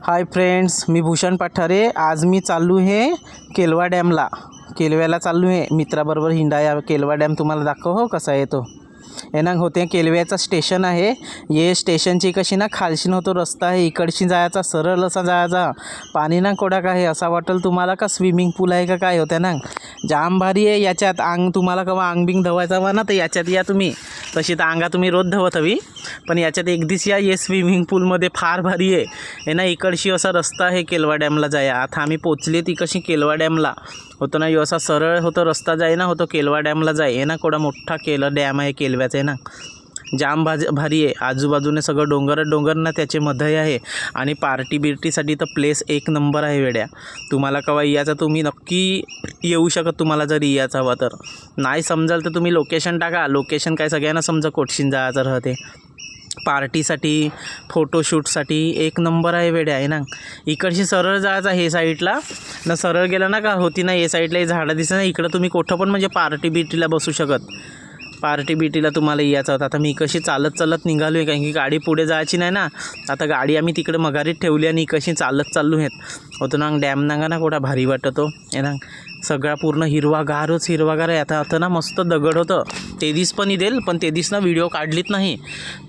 Hi friends, मी भूषण पठारे। आज मी चाललो आहे केलवा डॅमला। केलव्याला चाललो आहे मित्राबरोबर हिंडाया। केलवा डॅम तुम्हाला दाखव हो कसा आहे तो। येना होते केलव्याचा स्टेशन आहे। ये स्टेशनची कशी ना खालशीन होतो रस्ता आहे, इकडशी जायचा सरळ असा जायचा। पाणी ना कोडा काय असं वाटेल तुम्हाला का स्विमिंग पूल आहे का काय होत्या ना। जाम भारी आहे याच्यात। अंग तुम्हाला केव्हा अंग बिंग धवायचा वा ना तर याच्यात या तुम्ही। तशी तर अंगा तुम्ही रोज धवत हवी, पण याच्यात एक दिवस या ये स्विमिंग पूलमध्ये फार भारी आहे। हे ना इकडशी असा रस्ता आहे केलवा डॅमला जाया। आता आम्ही पोचले ती कशी केलवा डॅमला होतो ना, यो असा सरळ होतो रस्ता जाय ना होतो केलवा डॅमला जाय। हे ना कोडा मोठा डॅम आहे केलव्याचा आहे ना, जाम भारी आहे। आजूबाजूने सगळं डोंगर ना त्याचे मध्ये आहे। आणि पार्टी बिर्टीसाठी तर प्लेस एक नंबर आहे वेड्या। तुम्हाला केव्हा याचा तुम्ही नक्की येऊ शकत, तुम्हाला जर यायचा हवा तर। नाही समजाल तर तुम्ही लोकेशन टाका, लोकेशन काय सगळ्यांना समजा कोटशीन जायचं राहते। पार्टीसाठी फोटोशूटसाठी एक नंबर आहे वेड्या आहे ना। इकडची सरळ जायचा हे साईडला ना, सरळ गेला ना का होती ना हे साईडला हे झाडं दिसत ना, इकडं तुम्ही कुठं पण म्हणजे पार्टी बिर्टीला बसू शकत। पार्टी बिर्टीला तुम्हाला यायचं होतं। आता मी कशी चालत निघालो आहे, कारण की गाडी पुढे जायची नाही ना। आता गाडी आम्ही तिकडे मगारीत ठेवली आणि कशी चालत चाललो आहेत होतो ना। डॅम नांगा ना कोणा भारी वाटतो आहे ना, सगळा पूर्ण हिरवागार आहे। आता ना मस्त दगड होतं ते दिस पण देईल, पण ते दिस ना व्हिडिओ काढलीत नाही।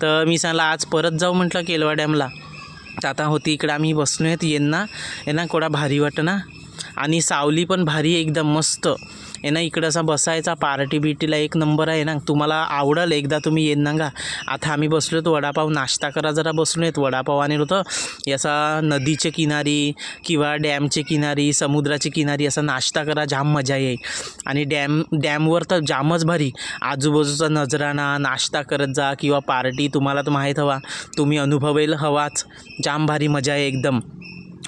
तर मी सांगला आज परत जाऊ म्हटलं केलवा डॅमला। तर आता होती इकडे आम्ही बसलो आहेत येना कोणा भारी वाटतं ना। आणि सावली पण भारी एकदम मस्त आहे ना। इकडं असा बसायचा पार्टी बिर्टीला एक नंबर आहे ना। तुम्हाला आवडेल एकदा तुम्ही येईन ना गा। आता आम्ही बसलो तो वडापाव नाश्ता करा जरा बसलो आहेत। वडापाव आणि होतं याचा नदीचे किनारी किंवा डॅमचे किनारी समुद्राची किनारी असा नाश्ता करा, जाम मजा येईल। आणि डॅमवर तर जामच भारी आजूबाजूचा नजराणा, नाश्ता करत जा किंवा पार्टी तुम्हाला तर माहीत हवा, तुम्ही अनुभवेल हवाच। जाम भारी मजा आहे एकदम।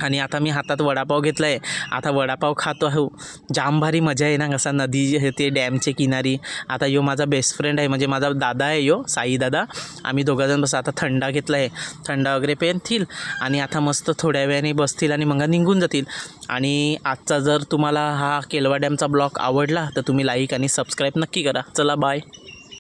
आणि आता मी हातात वडापाव घेतला आहे, आता वडापाव खातो आहे। जाम भारी मजा आहे ना असा नदी ते डॅमचे किनारी। आता यो माझा बेस्ट फ्रेंड आहे, म्हणजे माझा दादा आहे यो साई दादा। आम्ही दोघंजण बस आता थंडा घेतला आहे, थंडा वगैरे पेतील आणि आता मस्त थोड्या वेळाने बसतील आणि मग निघून जातील। आणि आजचा जर तुम्हाला हा केलवा डॅमचा ब्लॉग आवडला तर तुम्ही लाईक आणि सबस्क्राईब नक्की करा। चला बाय।